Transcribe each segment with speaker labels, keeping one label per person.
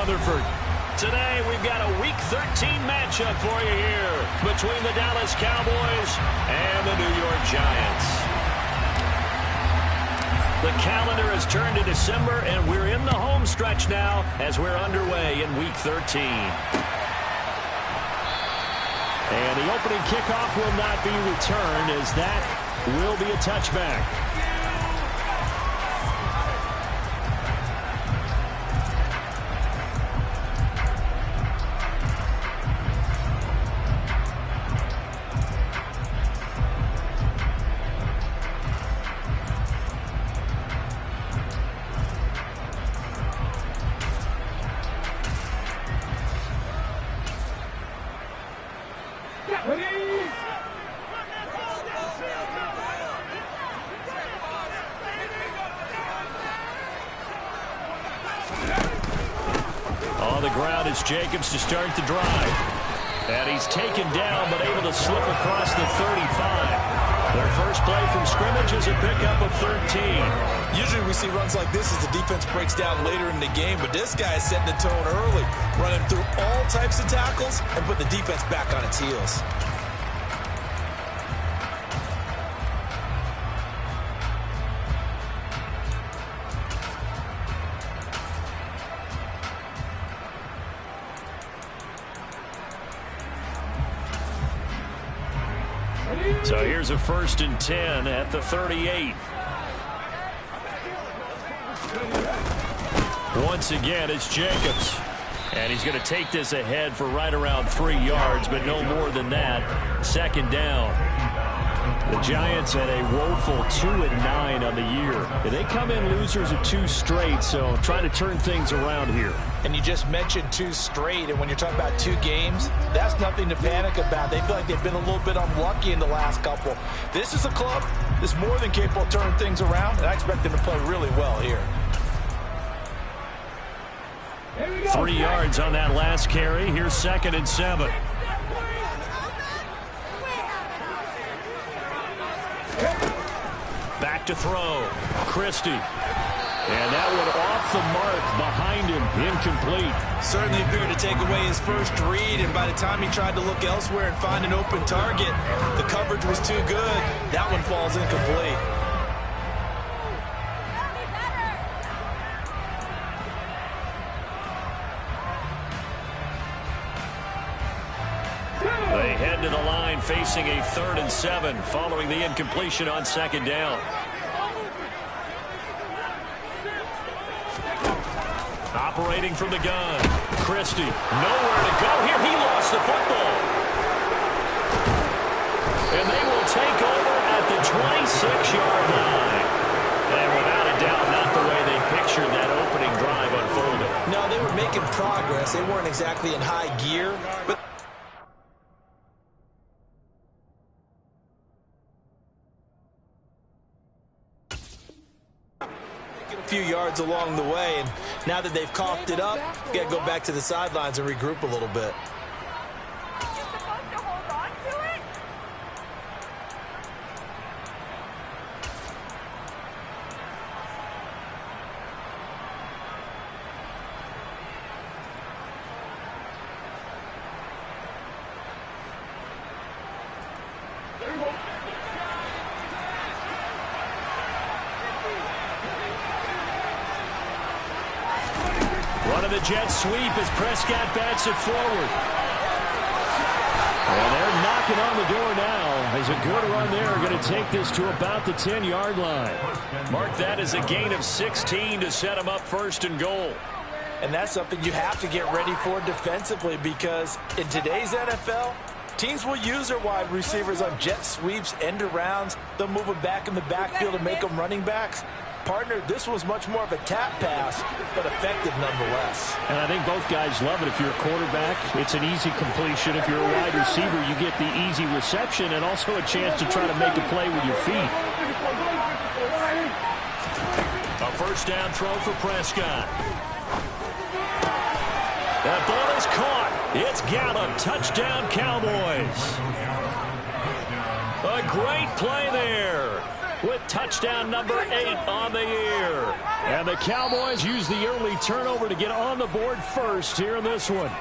Speaker 1: Rutherford. Today, we've got a Week 13 matchup for you here between the Dallas Cowboys and the New York Giants. The calendar has turned to December, and we're in the home stretch now as we're underway in Week 13. And the opening kickoff will not be returned, as that will be a touchback. On the ground is Jacobs to start the drive. And he's taken down, but able to slip across the 35. Their first play from scrimmage is a pickup of 13.
Speaker 2: Usually we see runs like this as the defense breaks down later in the game, but this guy is setting the tone early, running through all types of tackles and put the defense back on its heels.
Speaker 1: So here's a 1st and 10 at the 38. Once again, it's Jacobs. And he's going to take this ahead for right around 3 yards, but no more than that. 2nd down. The Giants had a woeful 2-9 on the year. They come in losers of 2 straight, so trying to turn things around here.
Speaker 2: And you just mentioned 2 straight, and when you're talking about 2 games, that's nothing to panic about. They feel like they've been a little bit unlucky in the last couple. This is a club that's more than capable of turning things around, and I expect them to play really well here.
Speaker 1: 3 yards on that last carry. Here's 2nd and 7. Back to throw. Christie. And that one off the mark behind him. Incomplete.
Speaker 2: Certainly appeared to take away his first read, and by the time he tried to look elsewhere and find an open target, the coverage was too good. That one falls incomplete.
Speaker 1: They head to the line facing a 3rd and 7 following the incompletion on 2nd down. Operating from the gun. Christie. Nowhere to go here. He lost the football. And they will take over at the 26-yard line. And without a doubt, not the way they pictured that opening drive unfolding.
Speaker 2: No, they were making progress. They weren't exactly in high gear, but a few yards along the way, and now that they've coughed it up, you got to go back to the sidelines and regroup a little bit.
Speaker 1: Running the jet sweep as Prescott bats it forward. And they're knocking on the door now as a good run there. Going to take this to about the 10-yard line. Mark that as a gain of 16 to set them up 1st and goal.
Speaker 2: And that's something you have to get ready for defensively, because in today's NFL, teams will use their wide receivers on jet sweeps, end arounds. They'll move them back in the backfield and make them running backs. Partner, this was much more of a tap pass, but effective nonetheless.
Speaker 1: And I think both guys love it. If you're a quarterback, it's an easy completion. If you're a wide receiver, you get the easy reception and also a chance to try to make a play with your feet. A 1st down throw for Prescott. That ball is caught. It's Gallup. Touchdown, Cowboys. A great play there. with touchdown number 8 on the year. And the Cowboys use the early turnover to get on the board first here in this one.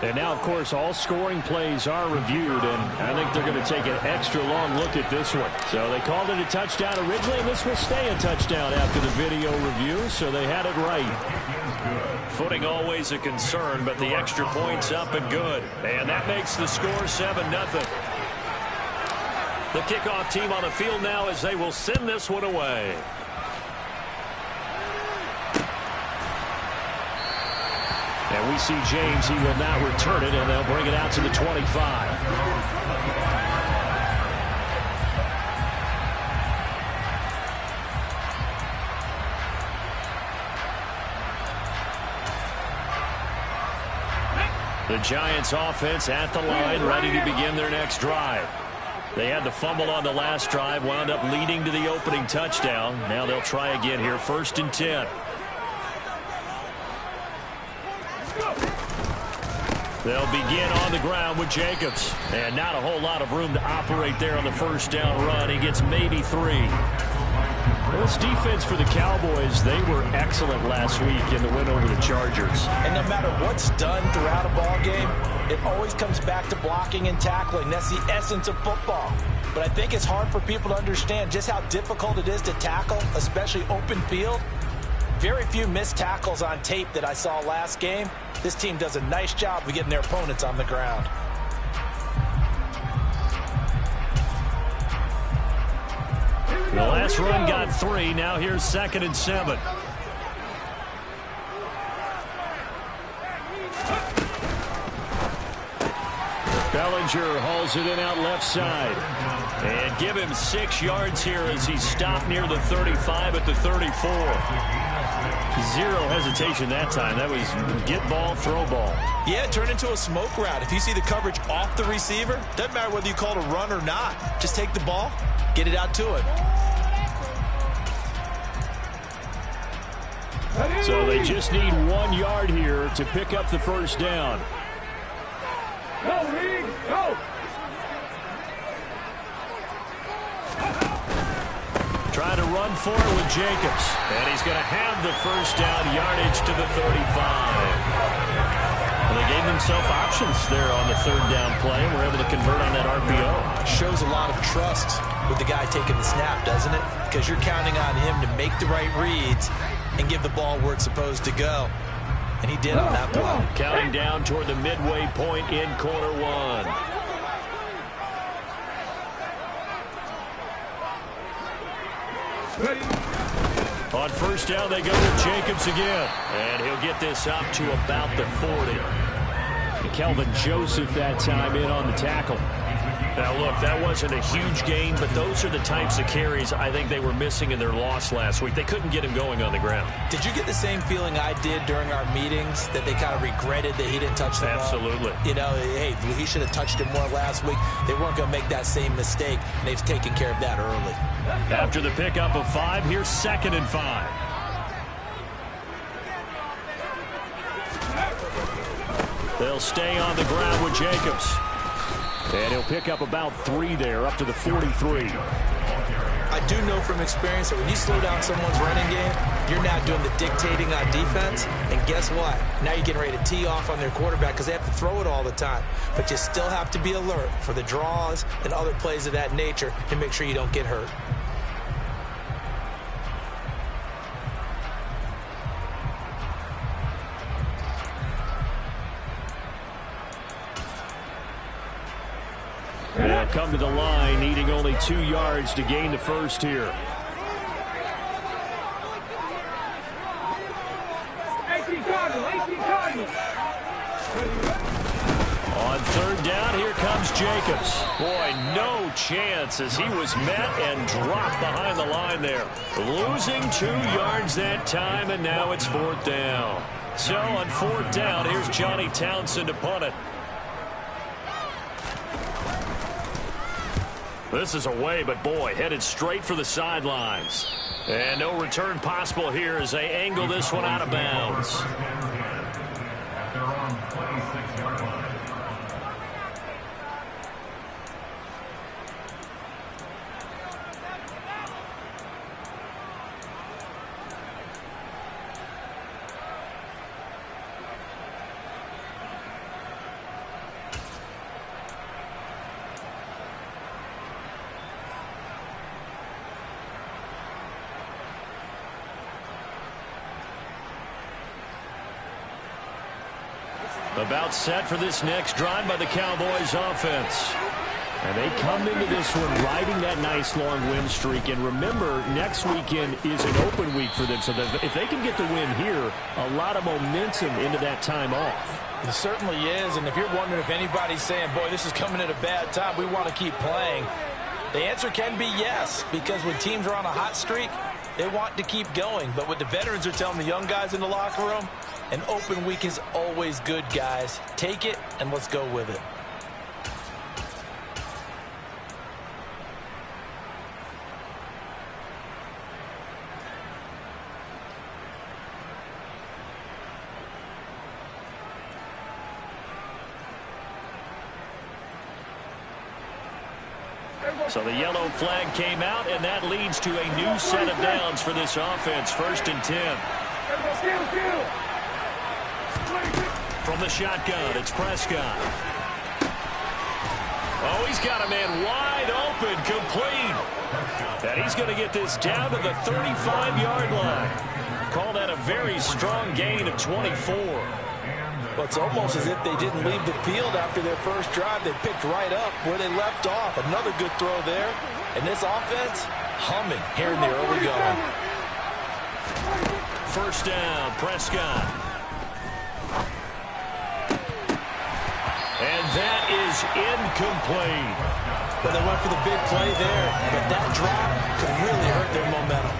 Speaker 1: And now, of course, all scoring plays are reviewed, and I think they're going to take an extra long look at this one. So they called it a touchdown originally, and this will stay a touchdown after the video review, so they had it right. Footing always a concern, but the extra point's up and good. And that makes the score 7-0. The kickoff team on the field now as they will send this one away. And we see James. He will not return it, and they'll bring it out to the 25. The Giants offense at the line, ready to begin their next drive. They had the fumble on the last drive, wound up leading to the opening touchdown. Now they'll try again here, 1st and 10. They'll begin on the ground with Jacobs. And not a whole lot of room to operate there on the first down run. He gets maybe 3. Well, this defense for the Cowboys, they were excellent last week in the win over the Chargers.
Speaker 2: And no matter what's done throughout a ball game, it always comes back to blocking and tackling. That's the essence of football. But I think it's hard for people to understand just how difficult it is to tackle, especially open field. Very few missed tackles on tape that I saw last game. This team does a nice job of getting their opponents on the ground.
Speaker 1: The last run got 3. Now here's 2nd and 7. Bellinger hauls it in out left side. And give him 6 yards here as he stopped near the 35 at the 34. Zero hesitation that time. That was get ball, throw ball.
Speaker 2: Yeah, turn into a smoke route. If you see the coverage off the receiver, doesn't matter whether you call it a run or not. Just take the ball, get it out to him.
Speaker 1: So they just need 1 yard here to pick up the first down.
Speaker 3: Go, Reed, go!
Speaker 1: Try to run for it with Jacobs. And he's going to have the first down, yardage to the 35. Well, they gave themselves options there on the 3rd down play, and were able to convert on that RPO.
Speaker 2: Shows a lot of trust with the guy taking the snap, doesn't it? Because you're counting on him to make the right reads and give the ball where it's supposed to go. And he did on that play.
Speaker 1: Counting down toward the midway point in quarter 1. On first down, they go with Jacobs again. And he'll get this up to about the 40. Kelvin Joseph that time in on the tackle. Now, look, that wasn't a huge gain, but those are the types of carries I think they were missing in their loss last week. They couldn't get him going on the ground.
Speaker 2: Did you get the same feeling I did during our meetings, that they kind of regretted that he didn't touch the ball?
Speaker 1: Absolutely.
Speaker 2: You know, hey, he should have touched it more last week. They weren't going to make that same mistake, and they've taken care of that early.
Speaker 1: After the pickup of 5, here's 2nd and 5. They'll stay on the ground with Jacobs. And he'll pick up about 3 there, up to the 43.
Speaker 2: I do know from experience that when you slow down someone's running game, you're not doing the dictating on defense. And guess what? Now you're getting ready to tee off on their quarterback because they have to throw it all the time. But you still have to be alert for the draws and other plays of that nature and make sure you don't get hurt.
Speaker 1: They'll come to the line, needing only 2 yards to gain the first here. On 3rd down, here comes Jacobs. Boy, no chance as he was met and dropped behind the line there. Losing 2 yards that time, and now it's 4th down. So on 4th down, here's Johnny Townsend to punt it. This is away, but boy, headed straight for the sidelines. And no return possible here as they angle this one out of bounds. About set for this next drive by the Cowboys offense. And they come into this one riding that nice long win streak. And remember, next weekend is an open week for them. So if they can get the win here, a lot of momentum into that time off.
Speaker 2: It certainly is. And if you're wondering if anybody's saying, boy, this is coming at a bad time, we want to keep playing, the answer can be yes. Because when teams are on a hot streak, they want to keep going. But what the veterans are telling the young guys in the locker room, an open week is always good, guys. Take it and let's go with it.
Speaker 1: So the yellow flag came out, and that leads to a new set of downs for this offense. 1st and 10. From the shotgun, it's Prescott. Oh, he's got a man wide open, complete. And he's going to get this down to the 35-yard line. Call that a very strong gain of 24.
Speaker 2: Well, it's almost as if they didn't leave the field after their first drive. They picked right up where they left off. Another good throw there. And this offense, humming here in the early going.
Speaker 1: 1st down, Prescott. And that is incomplete.
Speaker 2: Well, they went for the big play there, but that drop could really hurt their momentum.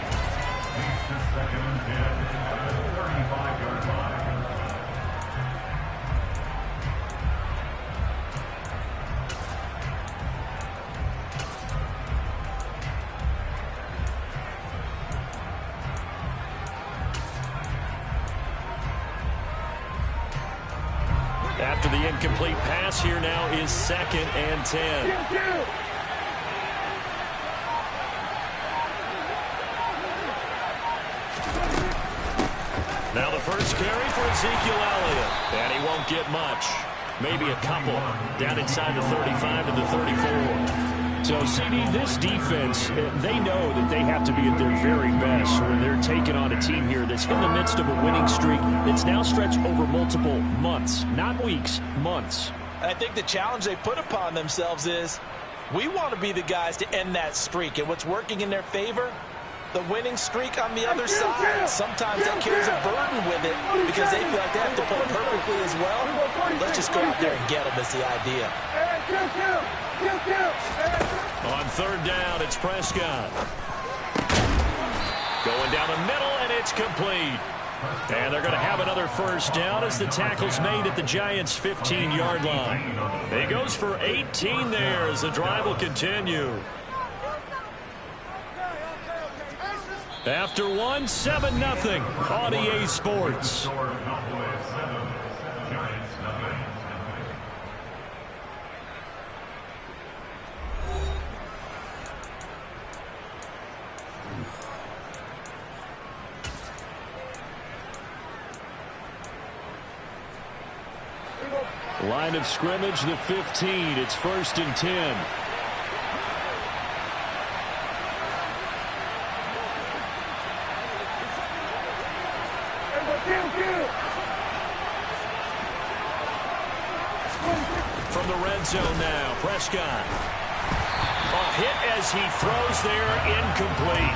Speaker 1: After the incomplete pass, here now is 2nd and 10. Now the first carry for Ezekiel Elliott. And he won't get much. Maybe a couple down inside the 35 to the 34. So, CD, this defense, they know that they have to be at their very best when they're taking on a team here that's in the midst of a winning streak that's now stretched over multiple months, not weeks, months.
Speaker 2: And I think the challenge they put upon themselves is we want to be the guys to end that streak. And what's working in their favor? The winning streak on the other side. Sometimes that carries a burden with it because they feel like they have to play perfectly as well. Let's just go out there and get them is the idea.
Speaker 1: On 3rd down, it's Prescott. Going down the middle, and it's complete. And they're going to have another 1st down as the tackle's made at the Giants' 15-yard line. He goes for 18 there as the drive will continue. After one, 7-0 on EA Sports. Line of scrimmage, the 15. It's 1st and 10. From the red zone now, Prescott. A hit as he throws there, incomplete.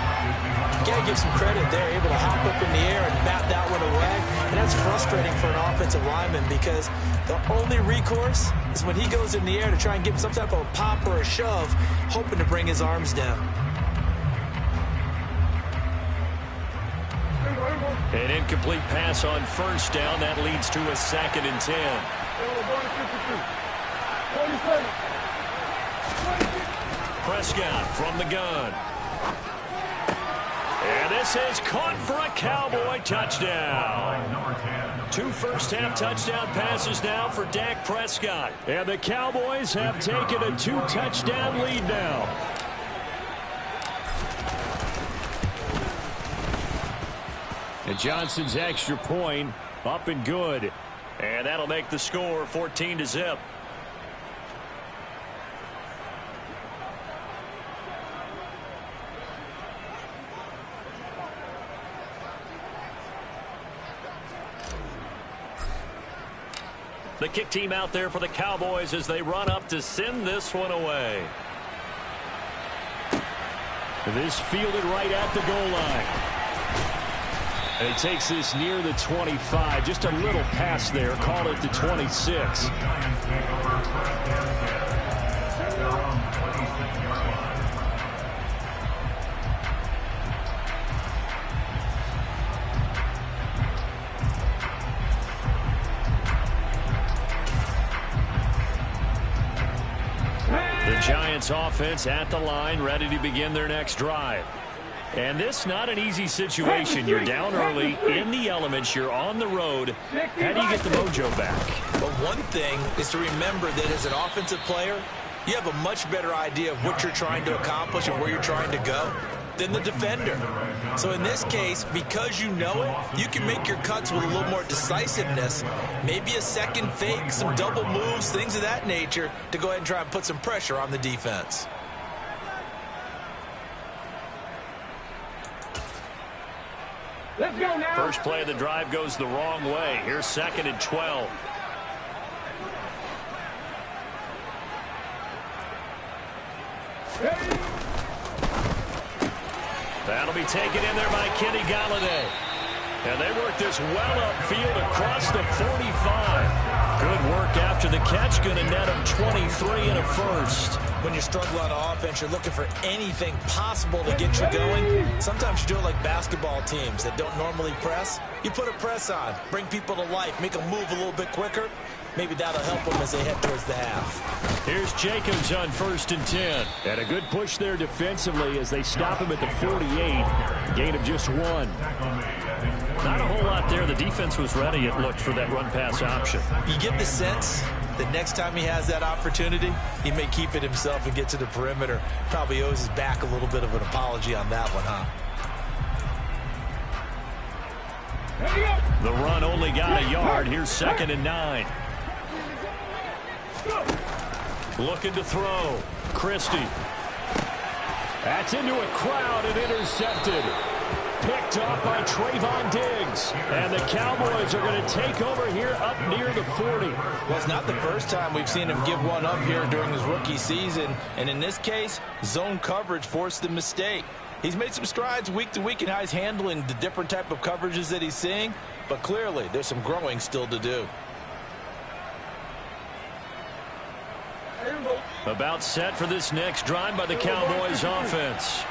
Speaker 2: Got to give some credit there, able to hop up in the air and bat that one away. And that's frustrating for an offensive lineman because the only recourse is when he goes in the air to try and give some type of a pop or a shove, hoping to bring his arms down.
Speaker 1: An incomplete pass on 1st down. That leads to a 2nd and 10. Prescott from the gun. And this is caught for a Cowboy touchdown. 2 first-half touchdown passes now for Dak Prescott. And the Cowboys have taken a 2-touchdown lead now. And Johnson's extra point up and good. And that'll make the score 14-0. The kick team out there for the Cowboys as they run up to send this one away. This fielded right at the goal line. And he takes this near the 25. Just a little pass there. Call it the 26. The Giants offense at the line, ready to begin their next drive. And this not an easy situation. You're down early, in the elements, you're on the road. How do you get the mojo back?
Speaker 2: Well, one thing is to remember that as an offensive player, you have a much better idea of what you're trying to accomplish and where you're trying to go than the defender. So in this case, because you know it, you can make your cuts with a little more decisiveness, maybe a second fake, some double moves, things of that nature, to go ahead and try and put some pressure on the defense.
Speaker 3: Let's go now.
Speaker 1: First play of the drive goes the wrong way. Here's 2nd and 12. That'll be taken in there by Kenny Galladay. And they work this well upfield across the 45. Good work after the catch. Going to net him 23 and a first.
Speaker 2: When you struggle on offense, you're looking for anything possible to get you going. Sometimes you do it like basketball teams that don't normally press. You put a press on, bring people to life, make them move a little bit quicker. Maybe that'll help them as they head towards the half.
Speaker 1: Here's Jacobs on 1st and 10. And a good push there defensively as they stop him at the 48. Gain of just 1. Not a whole lot there. The defense was ready, it looked, for that run-pass option.
Speaker 2: You get the sense that next time he has that opportunity, he may keep it himself and get to the perimeter. Probably owes his back a little bit of an apology on that one, huh?
Speaker 1: The run only got a yard. Here's 2nd and 9. Looking to throw. Christie. That's into a crowd and intercepted. Picked up by Trayvon Diggs. And the Cowboys are going to take over here up near the 40.
Speaker 2: Well, it's not the first time we've seen him give one up here during his rookie season. And in this case, zone coverage forced the mistake. He's made some strides week to week in how he's handling the different type of coverages that he's seeing. But clearly, there's some growing still to do.
Speaker 1: About set for this next drive by the Cowboys offense.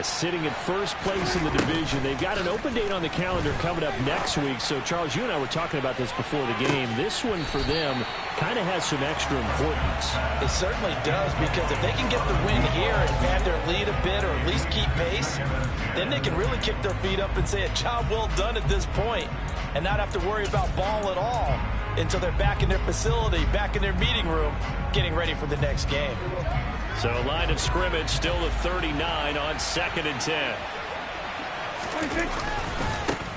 Speaker 1: Sitting in first place in the division. They've got an open date on the calendar coming up next week. So, Charles, you and I were talking about this before the game. This one for them kind of has some extra importance.
Speaker 2: It certainly does, because if they can get the win here and pad their lead a bit or at least keep pace, then they can really kick their feet up and say a job well done at this point and not have to worry about ball at all until they're back in their facility, back in their meeting room, getting ready for the next game.
Speaker 1: So line of scrimmage still at 39 on 2nd and 10.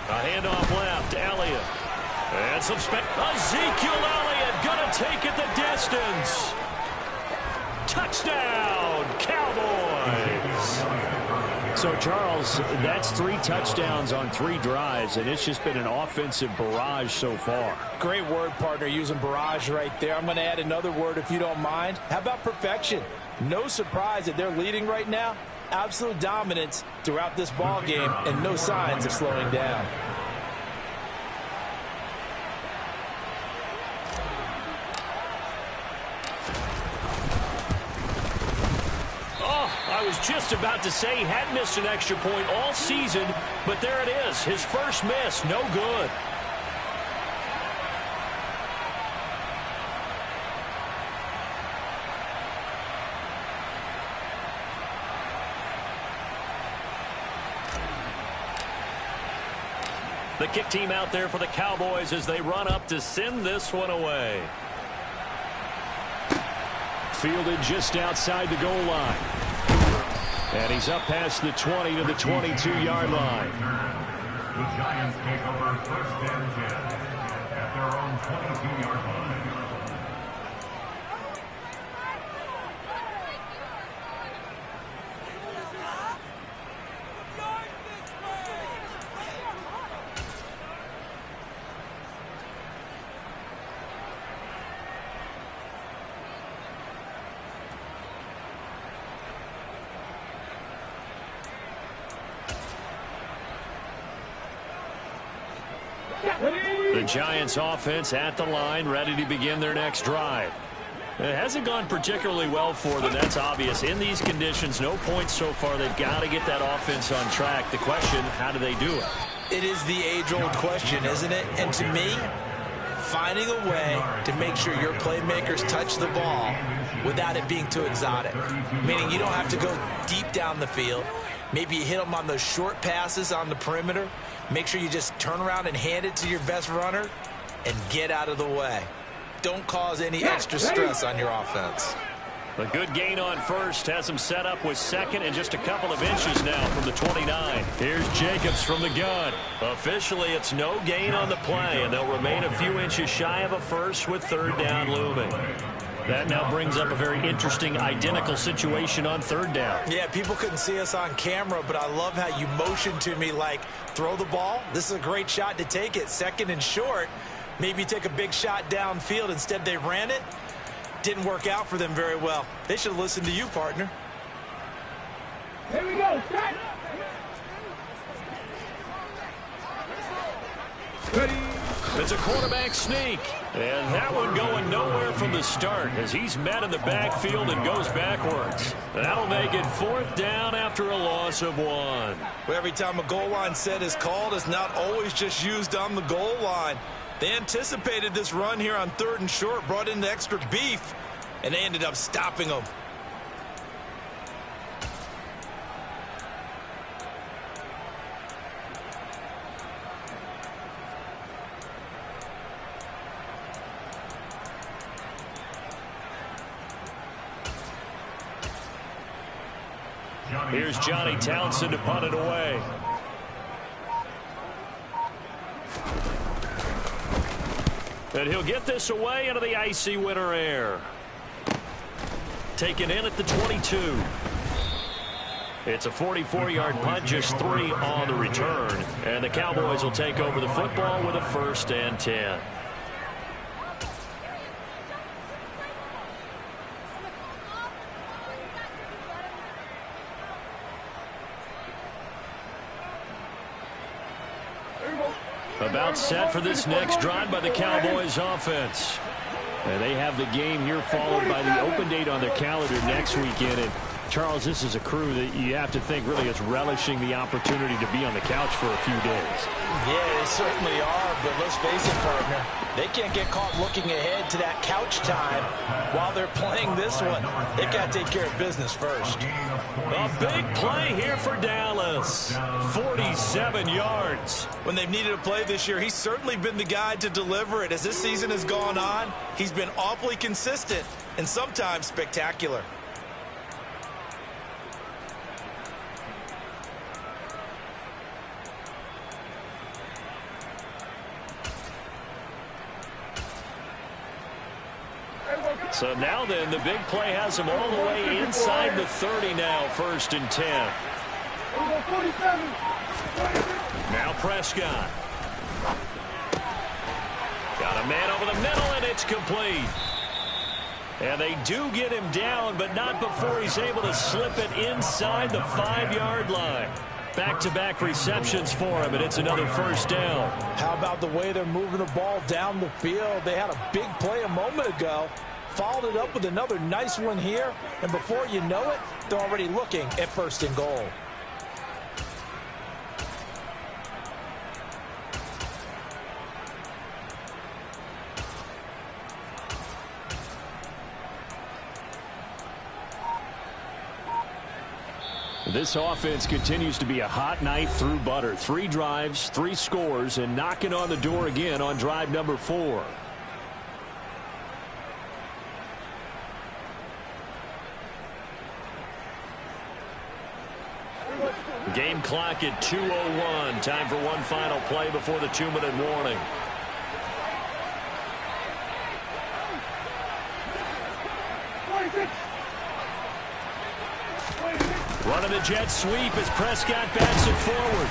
Speaker 1: A handoff left, Elliott. And some Ezekiel Elliott going to take it the distance. Touchdown, Cowboys. So, Charles, that's 3 touchdowns on 3 drives, and it's just been an offensive barrage so far.
Speaker 2: Great word, partner, using barrage right there. I'm going to add another word if you don't mind. How about perfection? No surprise that they're leading right now. Absolute dominance throughout this ball game and no signs of slowing down.
Speaker 1: I was just about to say he had missed an extra point all season, but there it is. His first miss, no good. The kick team out there for the Cowboys as they run up to send this one away. Fielded just outside the goal line. And he's up past the 20 to the 22-yard line.
Speaker 4: The Giants take over 1st and 10 at their own 22-yard line.
Speaker 1: The Giants offense at the line, ready to begin their next drive. It hasn't gone particularly well for them. That's obvious. In these conditions, no points so far. They've got to get that offense on track. The question, how do they do it?
Speaker 2: It is the age-old question, isn't it? And to me, finding a way to make sure your playmakers touch the ball without it being too exotic. Meaning you don't have to go deep down the field. Maybe you hit them on those short passes on the perimeter. Make sure you just turn around and hand it to your best runner and get out of the way. Don't cause any extra stress on your offense.
Speaker 1: A good gain on first has him set up with second and just a couple of inches now from the 29. Here's Jacobs from the gun. Officially, it's no gain on the play, and they'll remain a few inches shy of a first with third down looming. That now brings up a very interesting identical situation on third down.
Speaker 2: Yeah, people couldn't see us on camera, but I love how you motioned to me like, throw the ball. This is a great shot to take it. Second and short. Maybe take a big shot downfield. Instead, they ran it. Didn't work out for them very well. They should have listened to you, partner.
Speaker 3: Here we go. Start.
Speaker 1: Ready. It's a quarterback sneak. And that one going nowhere from the start as he's met in the backfield and goes backwards. That'll make it fourth down after a loss of 1.
Speaker 2: Well, every time a goal line set is called, it's not always just used on the goal line. They anticipated this run here on third and short, brought in the extra beef, and they ended up stopping them.
Speaker 1: Here's Johnny Townsend to punt it away. And he'll get this away into the icy winter air. Taken in at the 22. It's a 44-yard punt, just 3 on the return. And the Cowboys will take over the football with a 1st and 10. About set for this next drive by the Cowboys offense. And they have the game here followed by the open date on their calendar next weekend. And Charles, this is a crew that you have to think really is relishing the opportunity to be on the couch for a few days.
Speaker 2: Yeah, they certainly are, but let's face it, partner. They can't get caught looking ahead to that couch time while they're playing this one. They've got to take care of business first.
Speaker 1: A big play here for Dallas. 47 yards.
Speaker 2: When they've needed a play this year, he's certainly been the guy to deliver it. As this season has gone on, he's been awfully consistent and sometimes spectacular.
Speaker 1: So now then, the big play has him all the way inside the 30 now, 1st and 10. Now Prescott. Got a man over the middle, and it's complete. And they do get him down, but not before he's able to slip it inside the 5-yard line. Back-to-back receptions for him, and it's another 1st down.
Speaker 2: How about the way they're moving the ball down the field? They had a big play a moment ago. Followed it up with another nice one here, and before you know it, they're already looking at 1st and goal.
Speaker 1: This offense continues to be a hot knife through butter. 3 drives, 3 scores, and knocking on the door again on drive number 4. Game clock at 2:01. Time for one final play before the 2-minute warning. Running the jet sweep as Prescott backs it forward.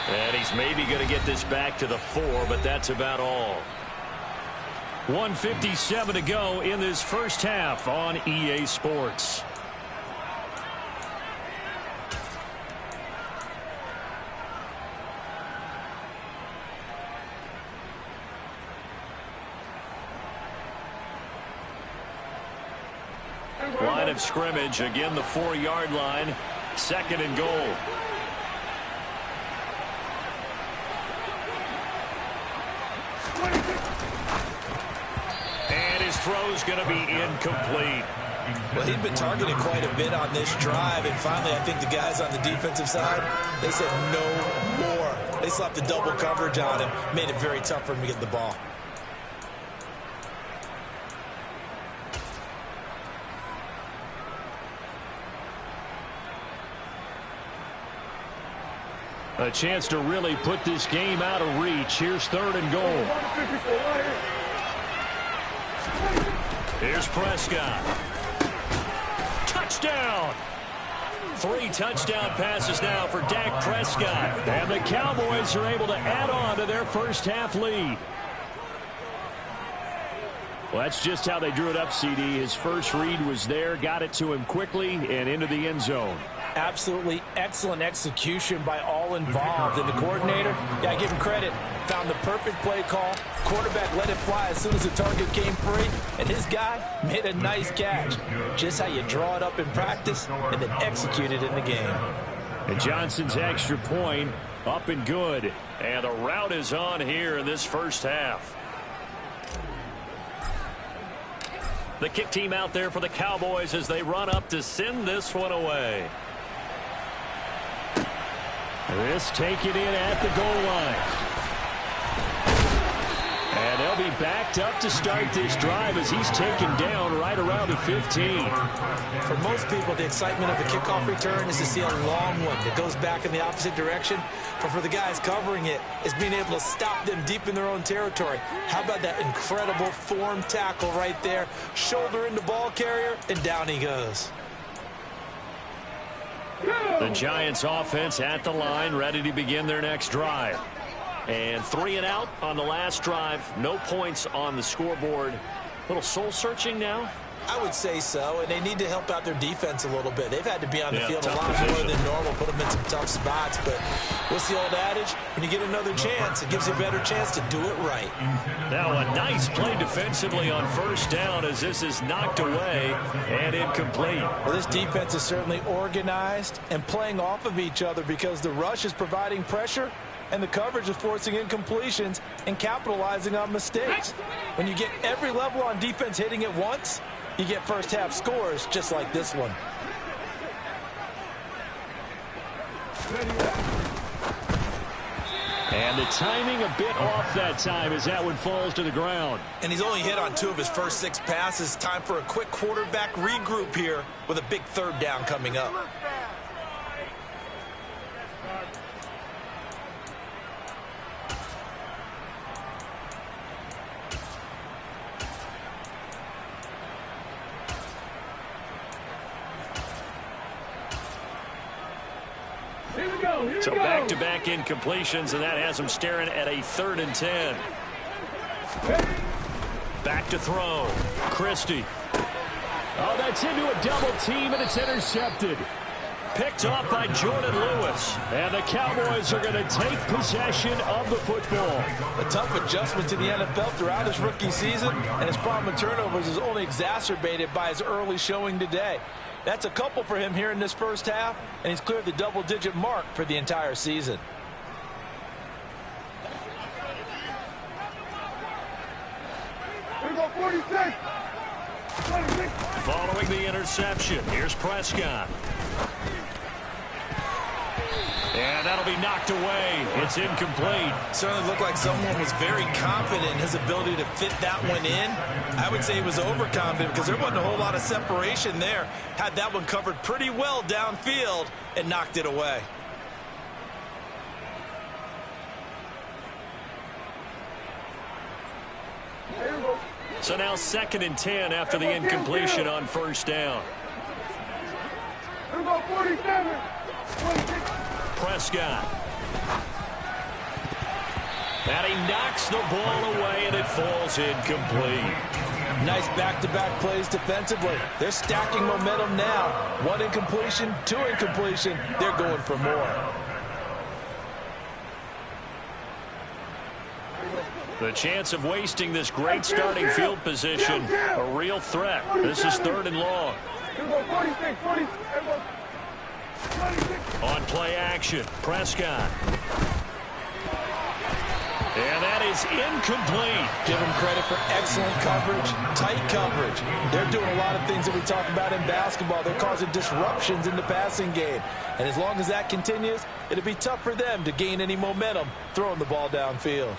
Speaker 1: And he's maybe going to get this back to the 4, but that's about all. 1:57 to go in this first half on EA Sports. Line of scrimmage, again the 4-yard line. 2nd and goal. And his throw's going to be incomplete.
Speaker 2: Well, he'd been targeted quite a bit on this drive, and finally I think the guys on the defensive side, they said no more. They slapped the double coverage on him, made it very tough for him to get the ball.
Speaker 1: A chance to really put this game out of reach. Here's 3rd and goal. Here's Prescott. Touchdown! 3 touchdown passes now for Dak Prescott. And the Cowboys are able to add on to their first half lead. Well, that's just how they drew it up, CD. His first read was there, got it to him quickly and into the end zone.
Speaker 2: Absolutely excellent execution by all involved. And the coordinator, gotta give him credit, found the perfect play call. Quarterback let it fly as soon as the target came free. And his guy made a nice catch. Just how you draw it up in practice and then execute it in the game.
Speaker 1: And Johnson's extra point up and good. And the route is on here in this first half. The kick team out there for the Cowboys as they run up to send this one away. This taken in at the goal line. And they'll be backed up to start this drive as he's taken down right around the 15.
Speaker 2: For most people, the excitement of a kickoff return is to see a long one that goes back in the opposite direction. But for the guys covering it, it's being able to stop them deep in their own territory. How about that incredible form tackle right there? Shoulder in the ball carrier, and down he goes.
Speaker 1: The Giants offense at the line, ready to begin their next drive. And 3 and out on the last drive. No points on the scoreboard. A little soul-searching now?
Speaker 2: I would say so, and they need to help out their defense a little bit. They've had to be on the field a lot
Speaker 1: position.
Speaker 2: more than normal, put them in some tough spots. But what's the old adage? When you get another chance, it gives you a better chance to do it right.
Speaker 1: Now a nice play defensively on first down as this is knocked away and incomplete.
Speaker 2: Well, this defense is certainly organized and playing off of each other because the rush is providing pressure and the coverage is forcing incompletions and capitalizing on mistakes. When you get every level on defense hitting at once, you get first half scores just like this one.
Speaker 1: And the timing a bit off that time as that one falls to the ground.
Speaker 2: And he's only hit on 2 of his first 6 passes. Time for a quick quarterback regroup here with a big 3rd down coming up.
Speaker 1: So back-to-back incompletions, and that has him staring at a 3rd and 10. Back to throw. Christie. Oh, that's into a double team, and it's intercepted. Picked off by Jordan Lewis. And the Cowboys are going to take possession of the football.
Speaker 2: A tough adjustment to the NFL throughout his rookie season, and his problem with turnovers is only exacerbated by his early showing today. That's a couple for him here in this first half, and he's cleared the double-digit mark for the entire season.
Speaker 1: Following the interception, here's Prescott. And that'll be knocked away. It's incomplete.
Speaker 2: Certainly looked like someone was very confident in his ability to fit that one in. I would say he was overconfident because there wasn't a whole lot of separation there. Had that one covered pretty well downfield and knocked it away.
Speaker 1: So now 2nd and 10 after the incompletion on first down. Prescott. And he knocks the ball away, and it falls incomplete.
Speaker 2: Nice back-to-back plays defensively. They're stacking momentum now. 1 incompletion, 2 incompletion. They're going for more.
Speaker 1: The chance of wasting this great starting field position, a real threat. This is 3rd and long. On play action, Prescott. And that is incomplete.
Speaker 2: Give them credit for excellent coverage, tight coverage. They're doing a lot of things that we talk about in basketball. They're causing disruptions in the passing game. And as long as that continues, it'll be tough for them to gain any momentum throwing the ball downfield.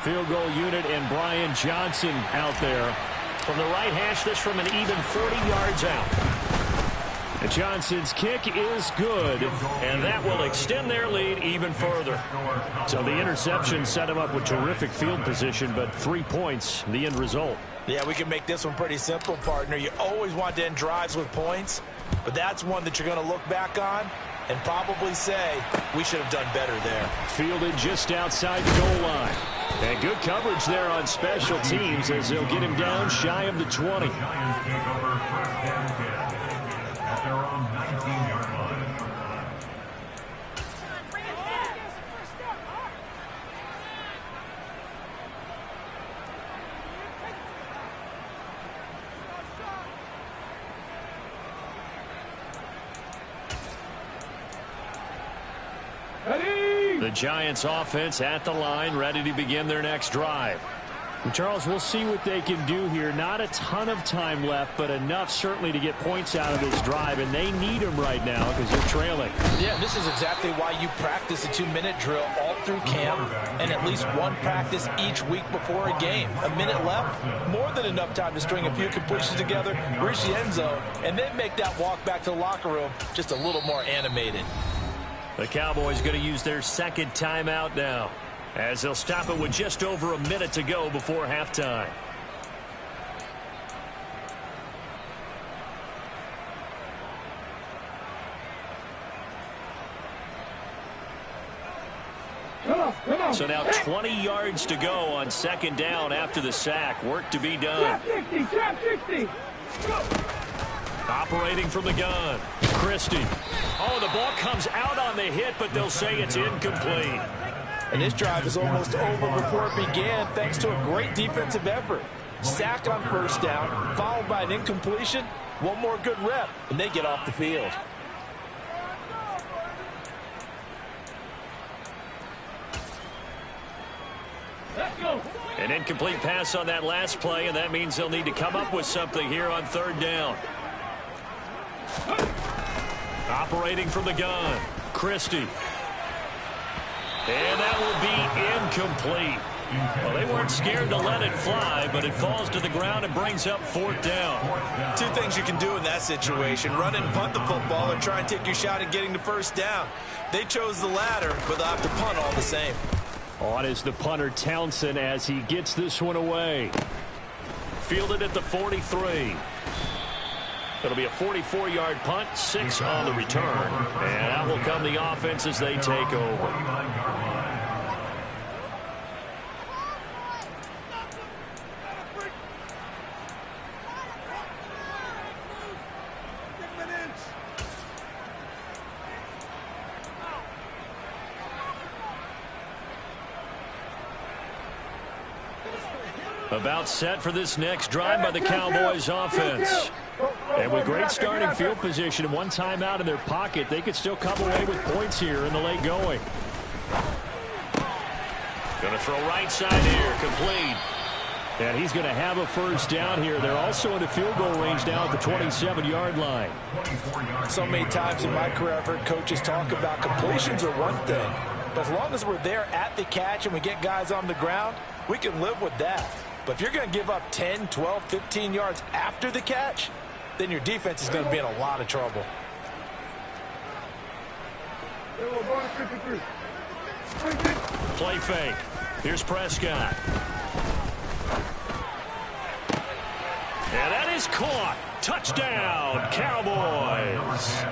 Speaker 1: Field goal unit and Brian Johnson out there. From the right hash, this from an even 40 yards out. And Johnson's kick is good, and that will extend their lead even further. So the interception set him up with terrific field position, but 3 points, the end result.
Speaker 2: Yeah, we can make this one pretty simple, partner. You always want to end drives with points, but that's one that you're going to look back on and probably say, we should have done better there.
Speaker 1: Fielded just outside the goal line. And good coverage there on special teams as they'll get him down shy of the 20.
Speaker 4: Giants take over first and 10 at their own 19-yard line.
Speaker 1: The Giants offense at the line, ready to begin their next drive. And Charles, we'll see what they can do here. Not a ton of time left, but enough certainly to get points out of this drive, and they need them right now because they're trailing.
Speaker 2: Yeah, this is exactly why you practice a 2-minute drill all through camp and at least one practice each week before a game. A minute left, more than enough time to string a few completions together, reach the end zone, and then make that walk back to the locker room just a little more animated.
Speaker 1: The Cowboys going to use their second timeout now, as they'll stop it with just over a minute to go before halftime. So now 20 yards to go on second down after the sack. Work to be done.
Speaker 3: Trap 60. Go.
Speaker 1: Operating from the gun, Christie. Oh, the ball comes out on the hit, but they'll say it's incomplete.
Speaker 2: And this drive is almost over before it began thanks to a great defensive effort. Sack on first down, followed by an incompletion. One more good rep, and they get off the field.
Speaker 3: Let's go.
Speaker 1: An incomplete pass on that last play, and that means they'll need to come up with something here on third down. Operating from the gun, Christie. And that will be incomplete. Well, they weren't scared to let it fly, but it falls to the ground and brings up fourth down.
Speaker 2: Two things you can do in that situation: run and punt the football, or try and take your shot at getting the first down. They chose the latter, but they'll have to punt all the same.
Speaker 1: On is the punter Townsend as he gets this one away. Fielded at the 43. It'll be a 44-yard punt, 6 on the return. And out will come the offense as they take over. About set for this next drive by the Cowboys offense. And with great starting field position and one timeout in their pocket, they could still come away with points here in the late going. Going to throw right side here, complete. And he's going to have a first down here. They're also in the field goal range now at the 27-yard line.
Speaker 2: So many times in my career, I've heard coaches talk about completions are one thing. But as long as we're there at the catch and we get guys on the ground, we can live with that. But if you're going to give up 10, 12, 15 yards after the catch, then your defense is going to be in a lot of trouble.
Speaker 1: Play fake. Here's Prescott. And that is caught. Touchdown, Cowboys.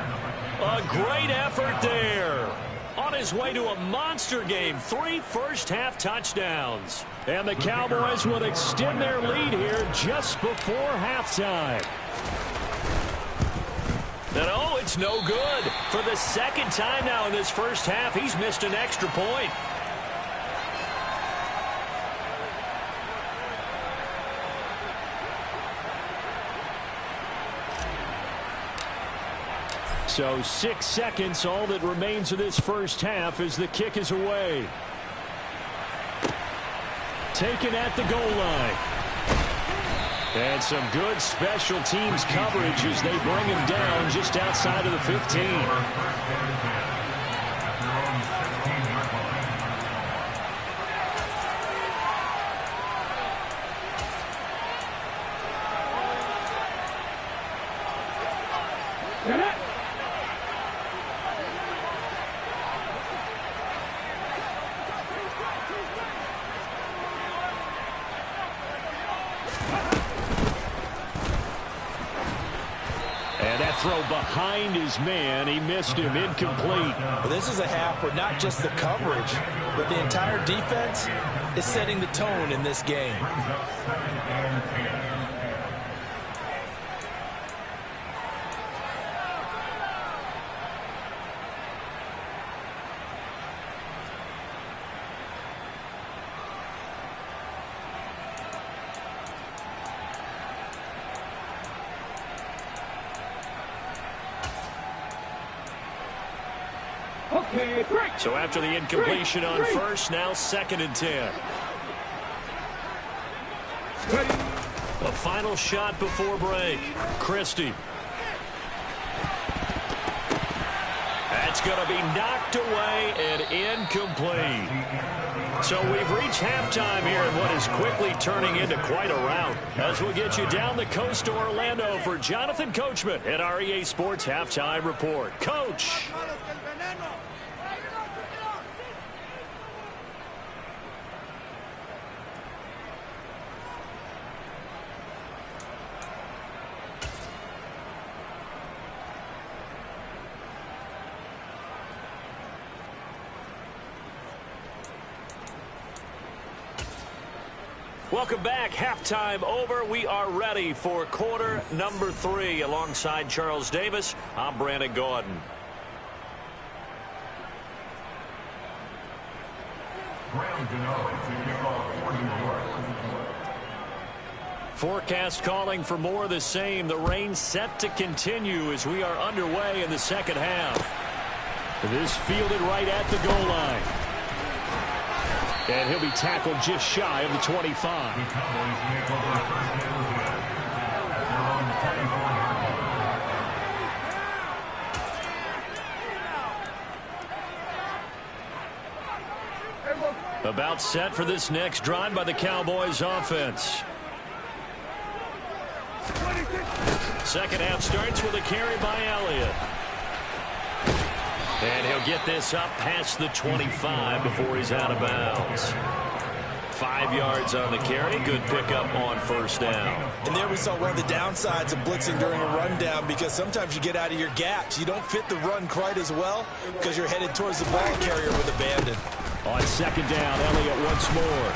Speaker 1: A great effort there. On his way to a monster game, 3 first-half touchdowns. And the Cowboys will extend their lead here just before halftime. And oh, it's no good. For the second time now in this first half, he's missed an extra point. So 6 seconds, all that remains of this first half as the kick is away. Taken at the goal line. And some good special teams coverage as they bring him down just outside of the 15. Throw behind his man. He missed him. Incomplete.
Speaker 2: Well, this is a half where not just the coverage, but the entire defense is setting the tone in this game.
Speaker 1: So after the incompletion on first, now 2nd and 10. A final shot before break. Christie. That's going to be knocked away and incomplete. So we've reached halftime here in what is quickly turning into quite a rout. As we'll get you down the coast to Orlando for Jonathan Coachman at our EA Sports Halftime Report. Coach. Welcome back. Halftime over. We are ready for quarter number 3. Alongside Charles Davis, I'm Brandon Gordon. Forecast calling for more of the same. The rain set to continue as we are underway in the second half. This fielded right at the goal line. And he'll be tackled just shy of the 25.
Speaker 4: The Cowboys take over first and 10.
Speaker 1: About set for this next drive by the Cowboys offense. Second half starts with a carry by Elliott. And he'll get this up past the 25 before he's out of bounds. 5 yards on the carry. Good pickup on first down.
Speaker 2: And there we saw one of the downsides of blitzing during a rundown, because sometimes you get out of your gaps. You don't fit the run quite as well because you're headed towards the ball carrier with abandon.
Speaker 1: On second down, Elliott once more.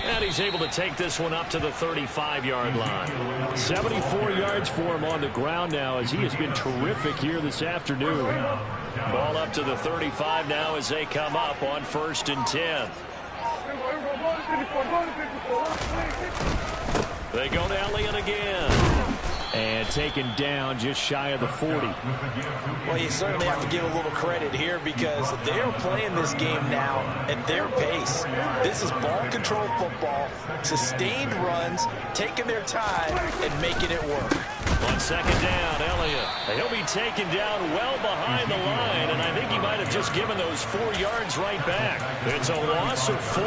Speaker 1: And he's able to take this one up to the 35-yard line. 74 yards for him on the ground now, as he has been terrific here this afternoon. Ball up to the 35 now as they come up on 1st and 10. They go to Elliott again. And taken down just shy of the 40.
Speaker 2: Well, you certainly have to give a little credit here, because they're playing this game now at their pace. This is ball control football, sustained runs, taking their time and making it work.
Speaker 1: On second down, Elliott. He'll be taken down well behind the line, and I think he might have just given those 4 yards right back. It's a loss of 4.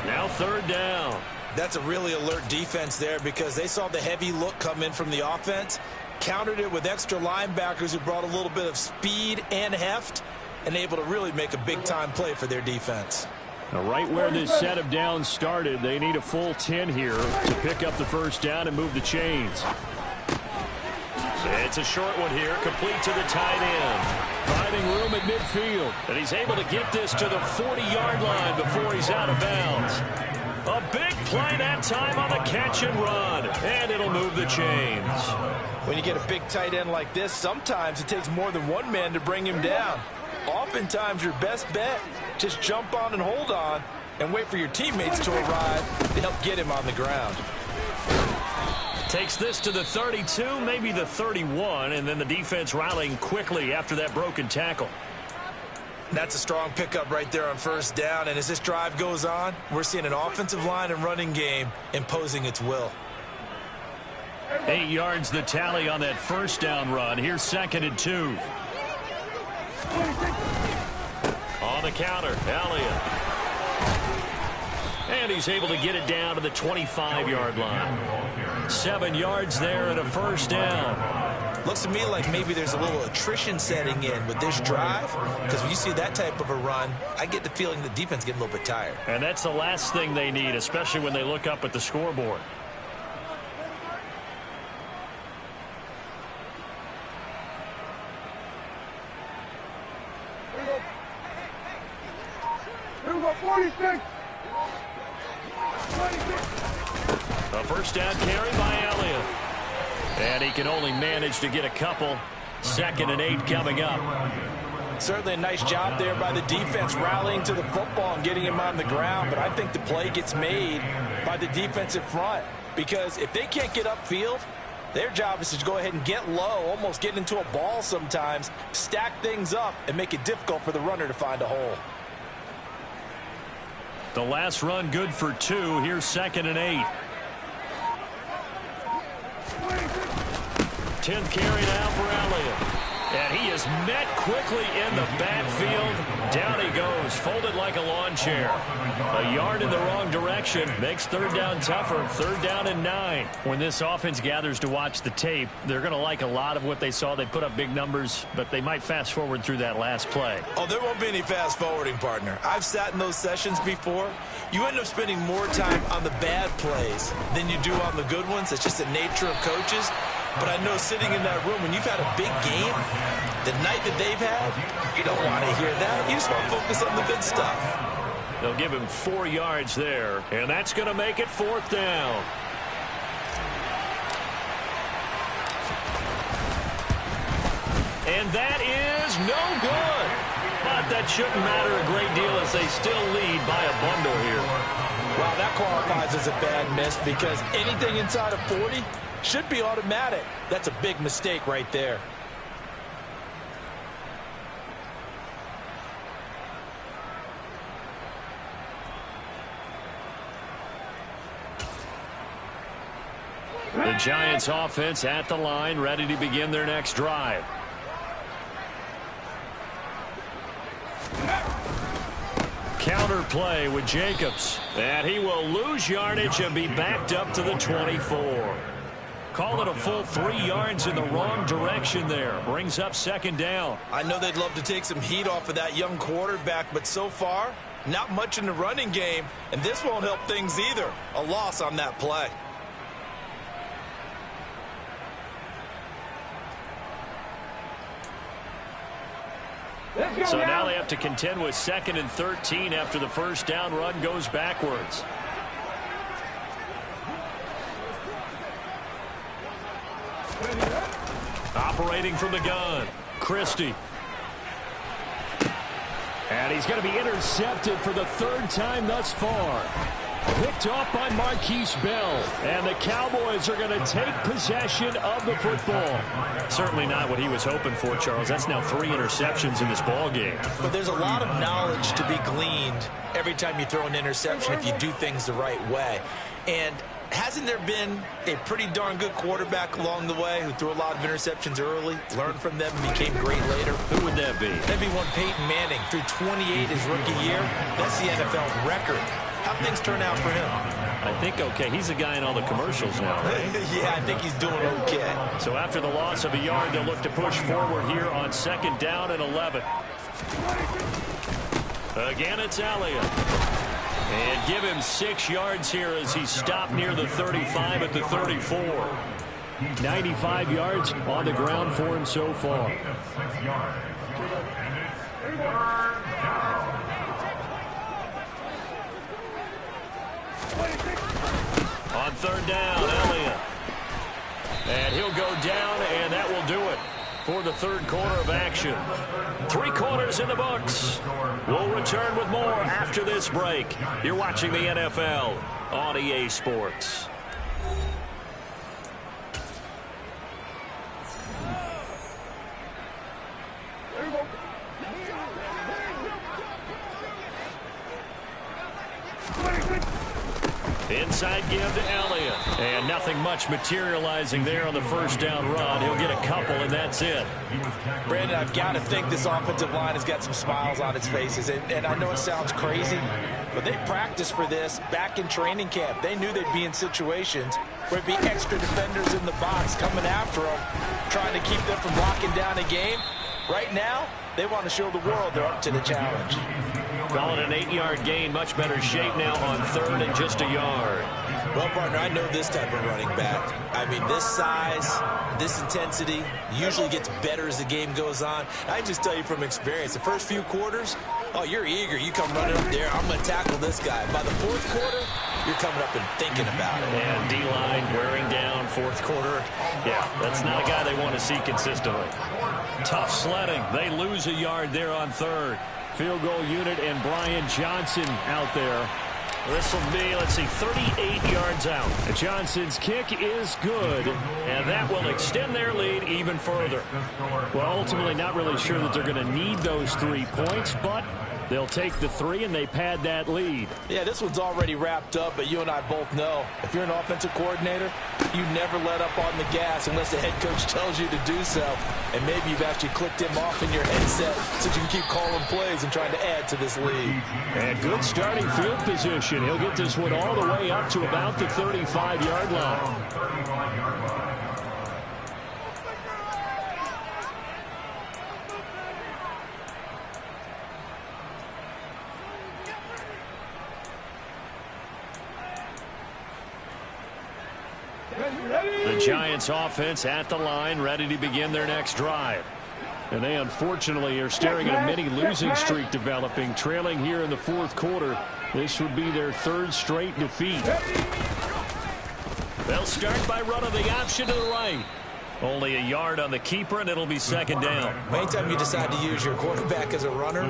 Speaker 1: Now 3rd down.
Speaker 2: That's a really alert defense there, because they saw the heavy look come in from the offense, countered it with extra linebackers who brought a little bit of speed and heft, and able to really make a big-time play for their defense.
Speaker 1: Now, right where this set of downs started, they need a full 10 here to pick up the first down and move the chains. It's a short one here, complete to the tight end. Finding room at midfield, and he's able to get this to the 40-yard line before he's out of bounds. A big play that time on the catch and run, and it'll move the chains.
Speaker 2: When you get a big tight end like this, sometimes it takes more than one man to bring him down. Oftentimes, your best bet, just jump on and hold on and wait for your teammates to arrive to help get him on the ground.
Speaker 1: Takes this to the 32, maybe the 31, and then the defense rallying quickly after that broken tackle.
Speaker 2: That's a strong pickup right there on first down, and as this drive goes on, we're seeing an offensive line and running game imposing its will.
Speaker 1: 8 yards the tally on that first down run. Here's 2nd and 2. On the counter, Elliott. And he's able to get it down to the 25-yard line. 7 yards there and a first down.
Speaker 2: Looks to me like maybe there's a little attrition setting in with this drive, because when you see that type of a run, I get the feeling the defense getting a little bit tired.
Speaker 1: And that's the last thing they need, especially when they look up at the scoreboard.
Speaker 3: Here we go, 46.
Speaker 1: A first down carry by Elliott. And he can only manage to get a couple. 2nd and 8 coming up.
Speaker 2: Certainly a nice job there by the defense rallying to the football and getting him on the ground, but I think the play gets made by the defensive front, because if they can't get upfield, their job is to go ahead and get low, almost get into a ball sometimes, stack things up, and make it difficult for the runner to find a hole.
Speaker 1: The last run good for 2. Here's 2nd and 8. 10th carry now for Elliott. And he is met quickly in the backfield. Down he goes, folded like a lawn chair. A yard in the wrong direction makes 3rd down tougher. 3rd down and 9. When this offense gathers to watch the tape, they're going to like a lot of what they saw. They put up big numbers, but they might fast forward through that last play.
Speaker 2: Oh, there won't be any fast forwarding, partner. I've sat in those sessions before. You end up spending more time on the bad plays than you do on the good ones. It's just the nature of coaches. But I know sitting in that room, when you've had a big game, the night that they've had, you don't want to hear that. You just want to focus on the good stuff.
Speaker 1: They'll give him 4 yards there, and that's going to make it 4th down. And that is no good. But that shouldn't matter a great deal as they still lead by a bundle here.
Speaker 2: Wow, that qualifies as a bad miss, because anything inside of 40 should be automatic. That's a big mistake right there.
Speaker 1: The Giants offense at the line, ready to begin their next drive. Counter play with Jacobs. And he will lose yardage and be backed up to the 24. Call it a full 3 yards in the wrong direction there. Brings up 2nd down.
Speaker 2: I know they'd love to take some heat off of that young quarterback, but so far, not much in the running game, and this won't help things either. A loss on that play.
Speaker 1: So now they have to contend with 2nd and 13 after the first down run goes backwards. Operating from the gun, Christie. And he's going to be intercepted for the 3rd time thus far. Picked off by Marquise Bell. And the Cowboys are going to take possession of the football. Certainly not what he was hoping for, Charles. That's now 3 interceptions in this ball game.
Speaker 2: But there's a lot of knowledge to be gleaned every time you throw an interception if you do things the right way. And hasn't there been a pretty darn good quarterback along the way who threw a lot of interceptions early, learned from them, and became great later?
Speaker 1: Who would that be?
Speaker 2: That'd be one Peyton Manning. Threw 28 his rookie year. That's the NFL record. How'd things turn out for him?
Speaker 1: I think okay. He's a guy in all the commercials now, right?
Speaker 2: Yeah, I think he's doing okay.
Speaker 1: So after the loss of a yard, they'll look to push forward here on 2nd down and 11. Again, it's Elliott. And give him 6 yards here as he stopped near the 35 at the 34. 95 yards on the ground for him so far. On 3rd down, Elliott. And he'll go down, and that will do it for the 3rd quarter of action. 3 quarters in the books. We'll return with more after this break. You're watching the NFL on EA Sports. Inside give to Elliott. And nothing much materializing there on the first down run. He'll get a couple, and that's it.
Speaker 2: Brandon, I've got to think this offensive line has got some smiles on its faces. And I know it sounds crazy, but they practiced for this back in training camp. They knew they'd be in situations where it'd be extra defenders in the box coming after them, trying to keep them from locking down a game. Right now, they want to show the world they're up to the challenge.
Speaker 1: Calling an 8-yard gain, much better shape now on third and just a yard.
Speaker 2: Well, partner, I know this type of running back. I mean, this size, this intensity usually gets better as the game goes on. I just tell you from experience, the first few quarters, oh, you're eager. You come running up there, I'm going to tackle this guy. By the fourth quarter, you're coming up and thinking about it.
Speaker 1: And D-line wearing down fourth quarter. Yeah, that's not a guy they want to see consistently. Tough sledding. They lose a yard there on third. Field goal unit and Brian Johnson out there. This will be, let's see, 38 yards out. Johnson's kick is good, and that will extend their lead even further. Well, ultimately not really sure that they're going to need those 3 points, but they'll take the 3 and they pad that lead.
Speaker 2: Yeah, this one's already wrapped up, but you and I both know if you're an offensive coordinator, you never let up on the gas unless the head coach tells you to do so. And maybe you've actually clicked him off in your headset so you can keep calling plays and trying to add to this lead.
Speaker 1: And good starting field position. He'll get this one all the way up to about the 35-yard line. The Giants offense at the line, ready to begin their next drive. And they unfortunately are staring at a mini losing streak developing, trailing here in the fourth quarter. This would be their 3rd straight defeat. They'll start by running the option to the right. Only a yard on the keeper, and it'll be second down.
Speaker 2: Anytime you decide to use your quarterback as a runner,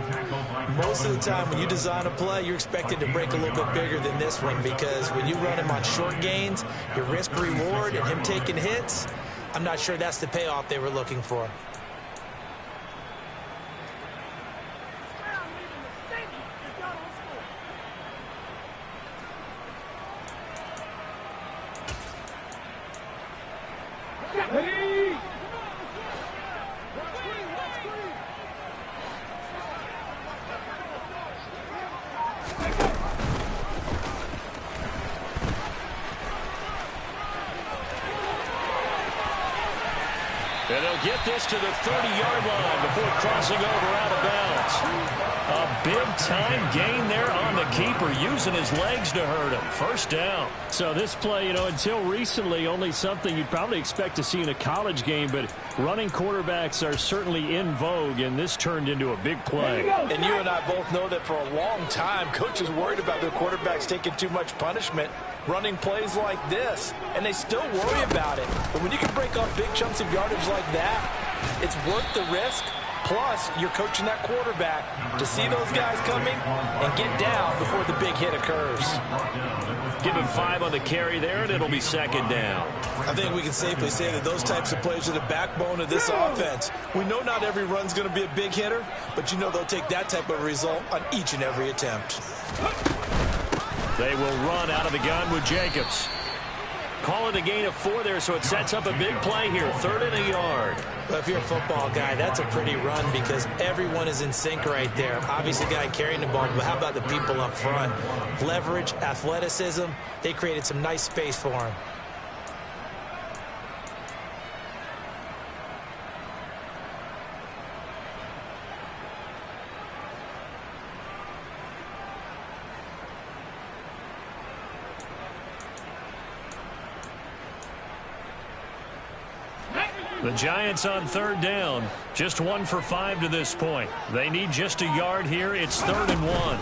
Speaker 2: most of the time when you design a play, you're expected to break a little bit bigger than this one, because when you run him on short gains, your risk-reward and him taking hits, I'm not sure that's the payoff they were looking for.
Speaker 1: And they'll get this to the 30-yard line before crossing over out of bounds. A big-time gain there on the keeper, using his legs to hurt him. First down. So this play, until recently, only something you'd probably expect to see in a college game, but running quarterbacks are certainly in vogue, and this turned into a big play.
Speaker 2: And you and I both know that for a long time, coaches worried about their quarterbacks taking too much punishment running plays like this, and they still worry about it. But when you can break up big chunks of yardage like that, it's worth the risk. Plus, you're coaching that quarterback to see those guys coming and get down before the big hit occurs.
Speaker 1: Give him 5 on the carry there, and it'll be second down.
Speaker 2: I think we can safely say that those types of plays are the backbone of this offense. We know not every run's going to be a big hitter, but they'll take that type of result on each and every attempt.
Speaker 1: They will run out of the gun with Jacobs. Call it a gain of 4 there, so it sets up a big play here. 3rd and a yard.
Speaker 2: Well, if you're a football guy, that's a pretty run because everyone is in sync right there. Obviously, the guy carrying the ball, but how about the people up front? Leverage, athleticism, they created some nice space for him.
Speaker 1: The Giants on 3rd down. Just 1 for 5 to this point. They need just a yard here. It's 3rd and 1.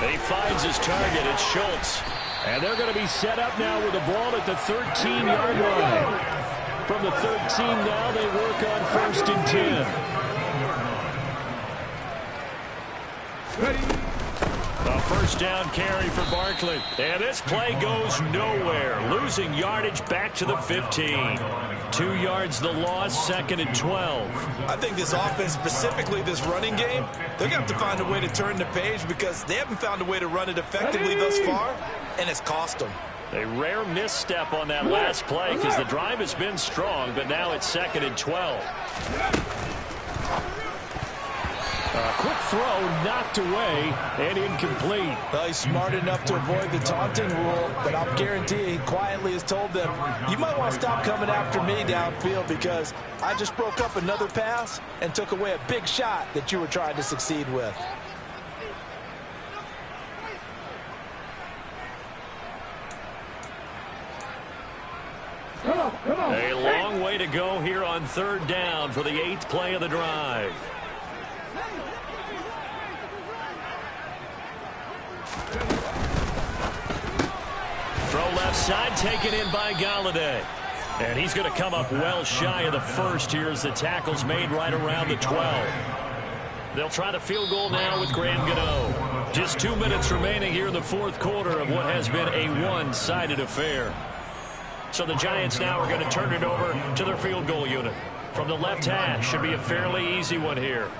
Speaker 1: He finds his target. It's Schultz. And they're going to be set up now with the ball at the 13-yard line. From the 13 now, they work on 1st and 10.
Speaker 3: Ready.
Speaker 1: A first down carry for Barkley. And this play goes nowhere. Losing yardage back to the 15. 2 yards the loss, 2nd and 12.
Speaker 2: I think this offense, specifically this running game, they're going to have to find a way to turn the page because they haven't found a way to run it effectively thus far. and it's cost them.
Speaker 1: A rare misstep on that last play because the drive has been strong, but now it's 2nd and 12. A quick throw knocked away and incomplete.
Speaker 2: Well, he's smart enough to avoid the taunting rule, but I'll guarantee he quietly has told them, you might want to stop coming after me downfield because I just broke up another pass and took away a big shot that you were trying to succeed with.
Speaker 1: A long way to go here on 3rd down for the 8th play of the drive. Throw left side, taken in by Galladay. And he's going to come up well shy of the first here as the tackle's made right around the 12. They'll try the field goal now with Graham Gano. Just 2 minutes remaining here in the 4th quarter of what has been a one-sided affair. So the Giants now are going to turn it over to their field goal unit. From the left hash, should be a fairly easy one here.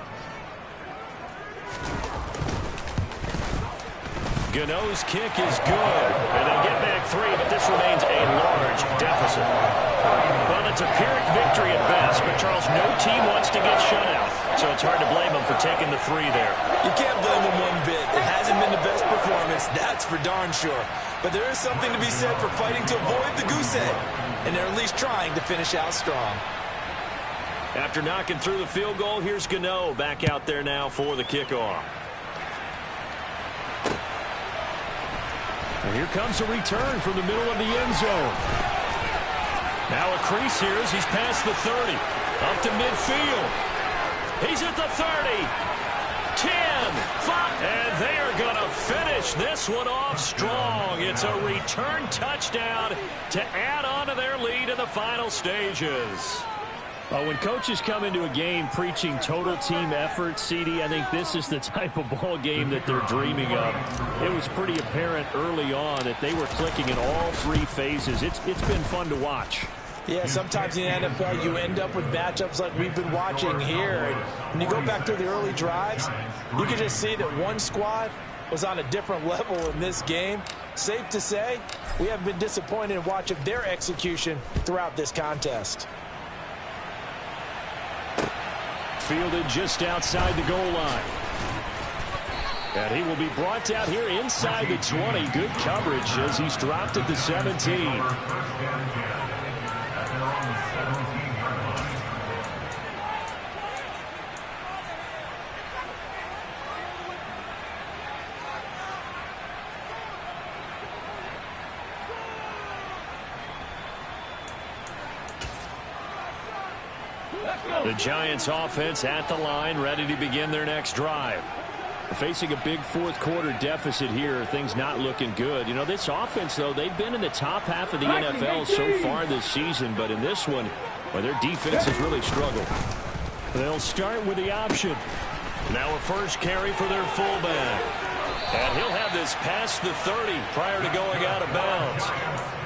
Speaker 1: Gano's kick is good. And they'll get back 3, but this remains a large deficit. Well, it's a Pyrrhic victory at best, but Charles, no team wants to get shut out. So it's hard to blame them for taking the 3 there.
Speaker 2: You can't blame them one bit. It hasn't been the best performance, that's for darn sure. But there is something to be said for fighting to avoid the goose egg. And they're at least trying to finish out strong.
Speaker 1: After knocking through the field goal, here's Gano back out there now for the kickoff. And here comes a return from the middle of the end zone. Now a crease here as he's past the 30. Up to midfield. He's at the 30. 10, 5, and they are going to finish this one off strong. It's a return touchdown to add on to their lead in the final stages.
Speaker 5: When coaches come into a game preaching total team effort, CD, I think this is the type of ball game that they're dreaming of. It was pretty apparent early on that they were clicking in all 3 phases. It's been fun to watch.
Speaker 2: Yeah, sometimes in the NFL you end up with matchups like we've been watching here. And when you go back to the early drives, you can just see that one squad was on a different level in this game. Safe to say, we haven't been disappointed in watching their execution throughout this contest.
Speaker 5: Fielded just outside the goal line. And he will be brought down here inside the 20. Good coverage as he's dropped at the 17.
Speaker 1: The Giants offense at the line, ready to begin their next drive.
Speaker 5: Facing a big 4th quarter deficit here, things not looking good. You know, this offense, though, they've been in the top half of the NFL so far this season, but in this one, well, their defense has really struggled.
Speaker 1: They'll start with the option. Now a first carry for their fullback. And he'll have this past the 30 prior to going out of bounds.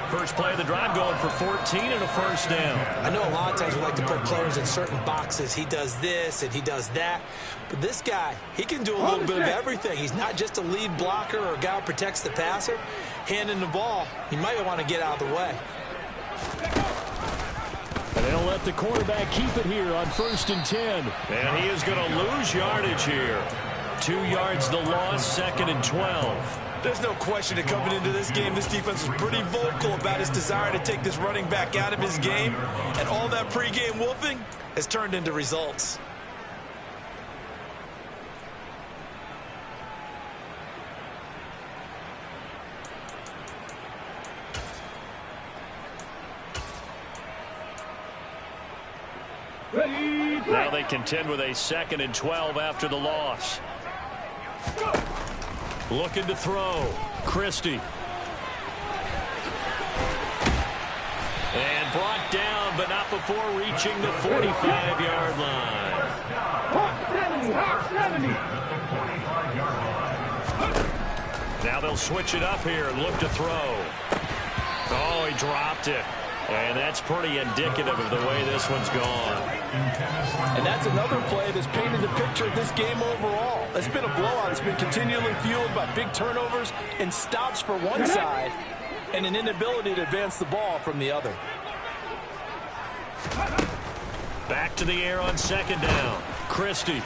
Speaker 1: First play of the drive going for 14 and a first down.
Speaker 2: I know a lot of times we like to put players in certain boxes. He does this and he does that. But this guy, he can do a little bit of everything. He's not just a lead blocker or a guy who protects the passer. Handing the ball, he might want to get out of the way.
Speaker 5: And they'll let the quarterback keep it here on 1st and 10.
Speaker 1: And he is going to lose yardage here. 2 yards the loss, 2nd and 12.
Speaker 2: There's no question that coming into this game, this defense was pretty vocal about his desire to take this running back out of his game. And all that pregame wolfing has turned into results.
Speaker 1: Now they contend with a 2nd and 12 after the loss. Looking to throw. Christie. And brought down, but not before reaching the 45-yard line.
Speaker 3: 70.
Speaker 1: Now they'll switch it up here and look to throw. Oh, he dropped it. And that's pretty indicative of the way this one's gone.
Speaker 2: And that's another play that's painted the picture of this game overall. It's been a blowout. It's been continually fueled by big turnovers and stops for one side and an inability to advance the ball from the other.
Speaker 1: Back to the air on second down. Christie.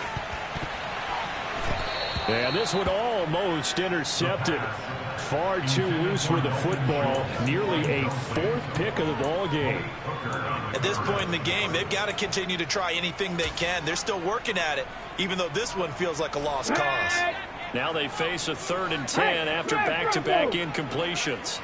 Speaker 5: And this one almost intercepted. Far too loose with the football. Nearly a fourth pick of the ball game.
Speaker 2: At this point in the game, they've got to continue to try anything they can. They're still working at it, even though this one feels like a lost cause.
Speaker 1: Now they face a 3rd and 10 after back-to-back incompletions.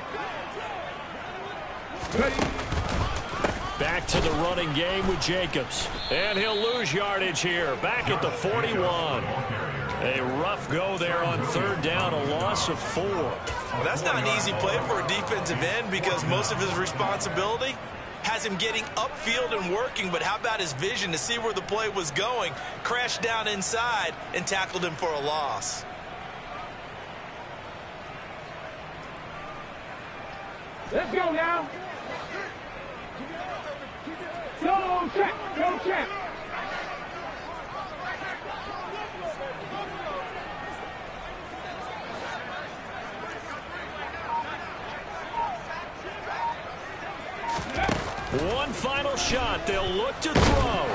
Speaker 1: Back to the running game with Jacobs. And he'll lose yardage here. Back at the 41. A rough go there on 3rd down, a loss of 4.
Speaker 2: Well, that's not an easy play for a defensive end because most of his responsibility has him getting upfield and working, but how about his vision to see where the play was going, crashed down inside, and tackled him for a loss.
Speaker 3: Let's go now. Go check. Go check.
Speaker 1: One final shot. They'll look to throw.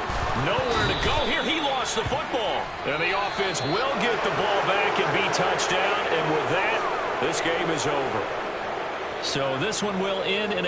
Speaker 1: Nowhere to go here. He lost the football. And the offense will get the ball back and be touchdown. And with that, this game is over. So this one will end in a